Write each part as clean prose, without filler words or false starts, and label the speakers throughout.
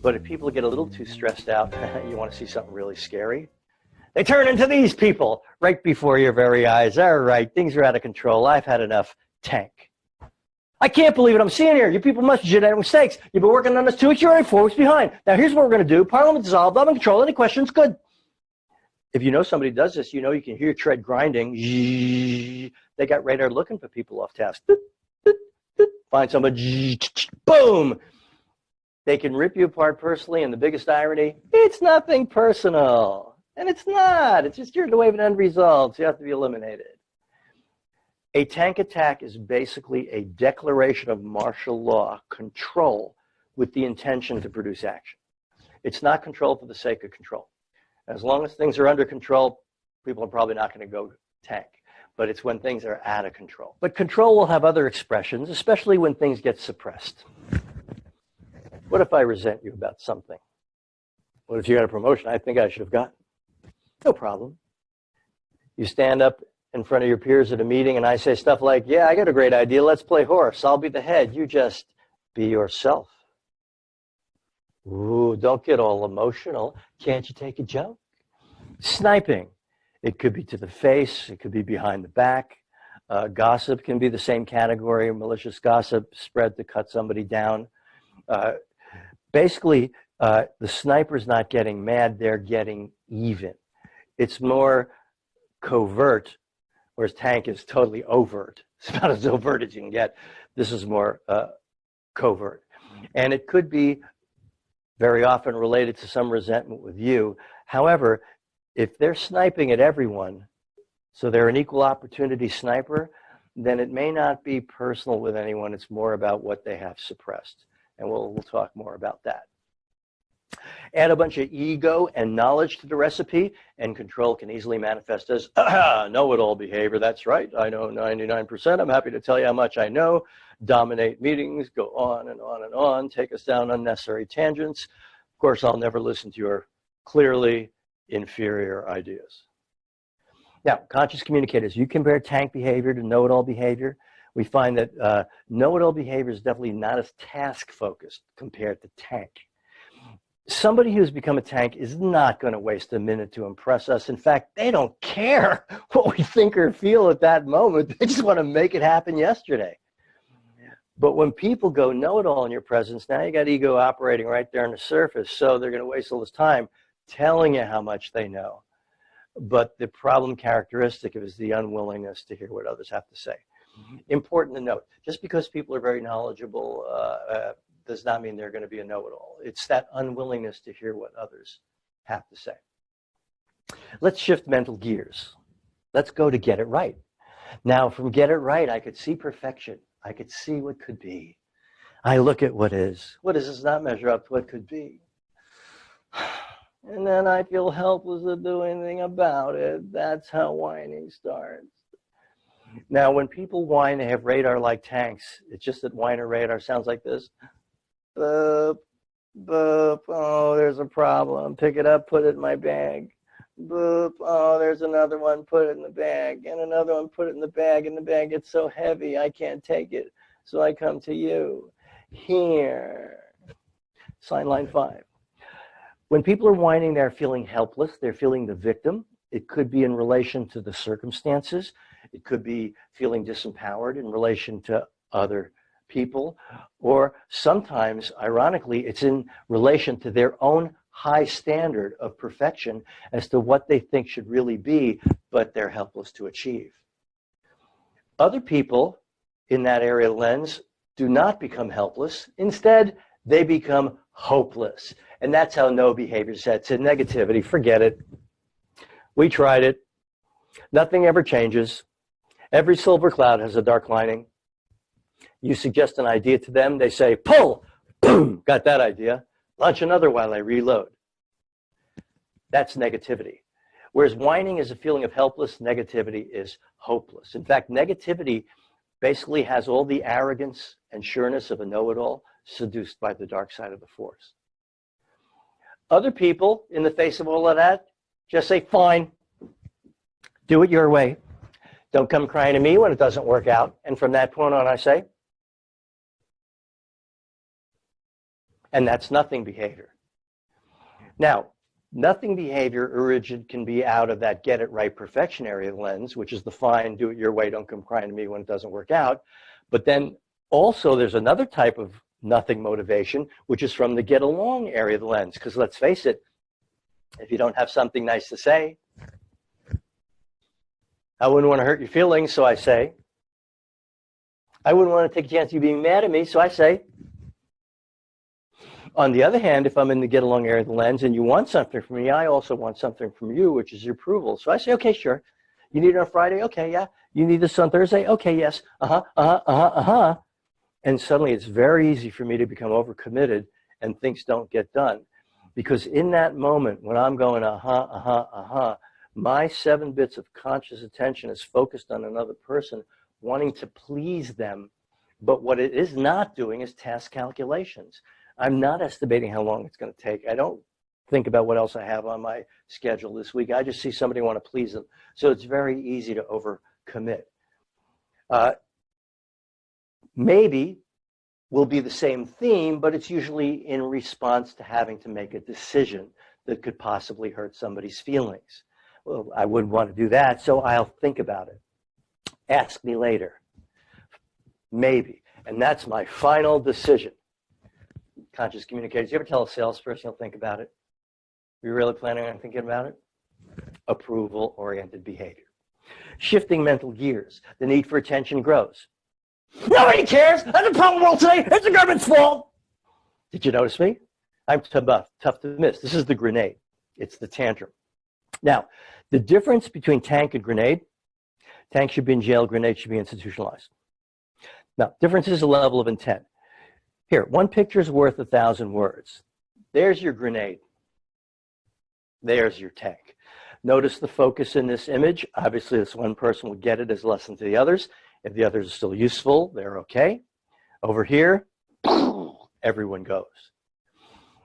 Speaker 1: But if people get a little too stressed out, you want to see something really scary, they turn into these people right before your very eyes. All right, things are out of control. I've had enough. Tank. I can't believe what I'm seeing here. You people must have genetic mistakes. You've been working on this 2 weeks. You're already 4 weeks behind. Now, here's what we're going to do. Parliament dissolved. I'm in control. Any questions? Good. If you know somebody does this, you know you can hear tread grinding. They got radar looking for people off task. Find somebody. Boom. They can rip you apart personally, and the biggest irony, it's nothing personal. And it's not. It's just you're in the way of an end result, so you have to be eliminated. A tank attack is basically a declaration of martial law control with the intention to produce action. It's not control for the sake of control. As long as things are under control, people are probably not going to go tank. But it's when things are out of control. But control will have other expressions, especially when things get suppressed. What if I resent you about something? What if you got a promotion I think I should have gotten? No problem. You stand up in front of your peers at a meeting and I say stuff like, yeah, I got a great idea. Let's play horse. I'll be the head. You just be yourself. Ooh, don't get all emotional. Can't you take a joke? Sniping. It could be to the face. It could be behind the back. Gossip can be the same category. Malicious gossip spread to cut somebody down. Basically, the sniper's not getting mad. They're getting even. It's more covert, whereas tank is totally overt. It's about as overt as you can get. This is more covert. And it could be very often related to some resentment with you. However, if they're sniping at everyone, so they're an equal opportunity sniper, then it may not be personal with anyone. It's more about what they have suppressed. And we'll talk more about that. Add a bunch of ego and knowledge to the recipe, and control can easily manifest as know-it-all behavior. That's right. I know 99%. I'm happy to tell you how much I know. Dominate meetings, go on and on and on, take us down unnecessary tangents. Of course, I'll never listen to your clearly inferior ideas. Now, conscious communicators, you compare tank behavior to know-it-all behavior. We find that know-it-all behavior is definitely not as task-focused compared to tank. Somebody who's become a tank is not going to waste a minute to impress us. In fact, they don't care what we think or feel at that moment. They just want to make it happen yesterday. But when people go know-it-all in your presence, now you got ego operating right there on the surface. So they're going to waste all this time telling you how much they know. But the problem characteristic is the unwillingness to hear what others have to say. Important to note, just because people are very knowledgeable does not mean they're going to be a know-it-all. It's that unwillingness to hear what others have to say. Let's shift mental gears. Let's go to get it right. Now, from get it right, I could see perfection. I could see what could be. I look at what is. What does not measure up to what could be? And then I feel helpless to do anything about it. That's how whining starts. Now, when people whine, they have radar like tanks. It's just that whiner radar sounds like this. Boop, boop, oh, there's a problem. Pick it up, put it in my bag. Boop, oh, there's another one, put it in the bag. And another one, put it in the bag. And the bag gets so heavy, I can't take it. So I come to you. Here. Sign line 5. When people are whining, they're feeling helpless. They're feeling the victim. It could be in relation to the circumstances. It could be feeling disempowered in relation to other people. Or sometimes, ironically, it's in relation to their own high standard of perfection as to what they think should really be, but they're helpless to achieve. Other people in that area lens do not become helpless. Instead, they become hopeless. And that's how no behavior sets in. Negativity, forget it. We tried it. Nothing ever changes. Every silver cloud has a dark lining. You suggest an idea to them, they say, pull, boom, got that idea. Launch another while I reload. That's negativity. Whereas whining is a feeling of helpless, negativity is hopeless. In fact, negativity basically has all the arrogance and sureness of a know-it-all seduced by the dark side of the force. Other people, in the face of all of that, just say, fine, do it your way. Don't come crying to me when it doesn't work out. And from that point on, I say, And that's nothing behavior. Now, nothing behavior can be out of that get it right perfection area of the lens, which is the fine, do it your way, don't come crying to me when it doesn't work out. But then also there's another type of nothing motivation, which is from the get along area of the lens. Because let's face it, if you don't have something nice to say, I wouldn't want to hurt your feelings, so I say. I wouldn't want to take a chance of you being mad at me, so I say. On the other hand, if I'm in the get along area of the lens and you want something from me, I also want something from you, which is your approval. So I say, okay, sure. You need it on Friday? Okay, yeah. You need this on Thursday? Okay, yes. And suddenly it's very easy for me to become overcommitted and things don't get done. Because in that moment, when I'm going, my 7 bits of conscious attention is focused on another person, wanting to please them. But what it is not doing is task calculations. I'm not estimating how long it's going to take. I don't think about what else I have on my schedule this week. I just see somebody want to please them. So it's very easy to overcommit. Maybe will be the same theme, but it's usually in response to having to make a decision that could possibly hurt somebody's feelings. Well, I wouldn't want to do that, so I'll think about it. Ask me later. Maybe. And that's my final decision. Conscious communicators. You ever tell a salesperson you'll think about it? Are you really planning on thinking about it? Approval-oriented behavior. Shifting mental gears. The need for attention grows. Nobody cares. That's the problem world today. It's the government's fault. Did you notice me? I'm tough to miss. This is the grenade. It's the tantrum. Now, the difference between tank and grenade, tank should be in jail, grenade should be institutionalized. Now, difference is the level of intent. Here, 1 picture is worth 1,000 words. There's your grenade. There's your tank. Notice the focus in this image. Obviously, this one person will get it as a lesson to the others. If the others are still useful, they're okay. Over here, everyone goes.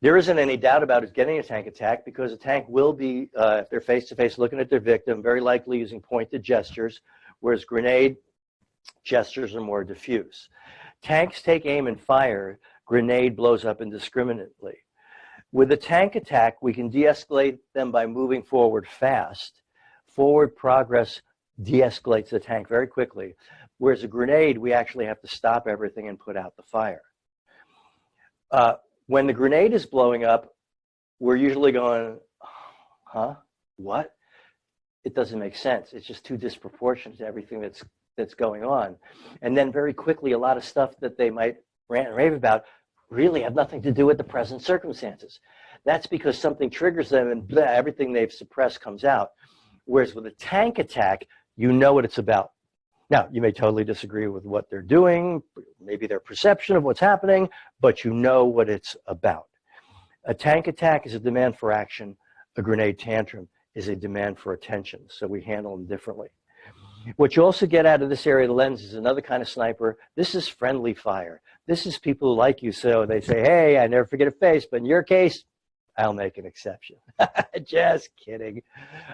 Speaker 1: There isn't any doubt about it getting a tank attack because a tank will be, if they're face-to-face looking at their victim, very likely using pointed gestures, whereas grenade gestures are more diffuse. Tanks take aim and fire. Grenade blows up indiscriminately. With a tank attack, we can de-escalate them by moving forward fast. Forward progress de-escalates the tank very quickly. Whereas a grenade, we actually have to stop everything and put out the fire. When the grenade is blowing up, we're usually going, huh? What? It doesn't make sense. It's just too disproportionate to everything that's going on. And then very quickly, a lot of stuff that they might rant and rave about really have nothing to do with the present circumstances. That's because something triggers them and blah, everything they've suppressed comes out. Whereas with a tank attack, you know what it's about. Now, you may totally disagree with what they're doing, maybe their perception of what's happening, but you know what it's about. A tank attack is a demand for action. A grenade tantrum is a demand for attention. So we handle them differently. What you also get out of this area of the lens is another kind of sniper. This is friendly fire. This is people who like you, so they say, hey, I never forget a face, but in your case, I'll make an exception. Just kidding.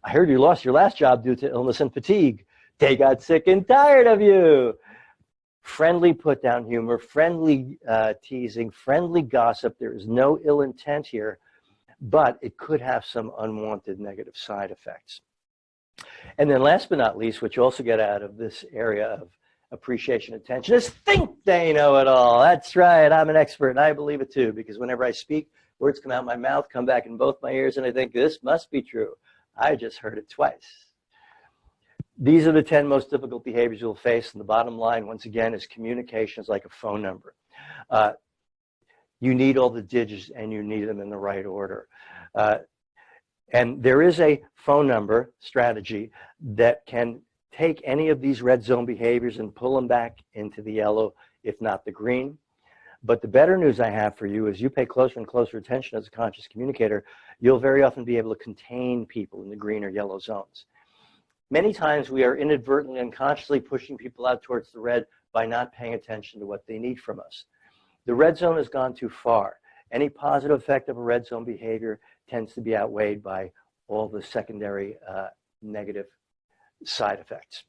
Speaker 1: I heard you lost your last job due to illness and fatigue. They got sick and tired of you. Friendly put-down humor, friendly teasing, friendly gossip. There is no ill intent here, but it could have some unwanted negative side effects. And then last but not least, what you also get out of this area of appreciation and attention is think they know it all. That's right. I'm an expert, and I believe it too, because whenever I speak, words come out my mouth, come back in both my ears, and I think this must be true. I just heard it twice. These are the 10 most difficult behaviors you'll face, and the bottom line, once again, is communication is like a phone number. You need all the digits, and you need them in the right order. And there is a phone number strategy that can take any of these red zone behaviors and pull them back into the yellow, if not the green. But the better news I have for you is you pay closer and closer attention as a conscious communicator, you'll very often be able to contain people in the green or yellow zones. Many times we are inadvertently, unconsciously pushing people out towards the red by not paying attention to what they need from us. The red zone has gone too far. Any positive effect of a red zone behavior tends to be outweighed by all the secondary negative side effects.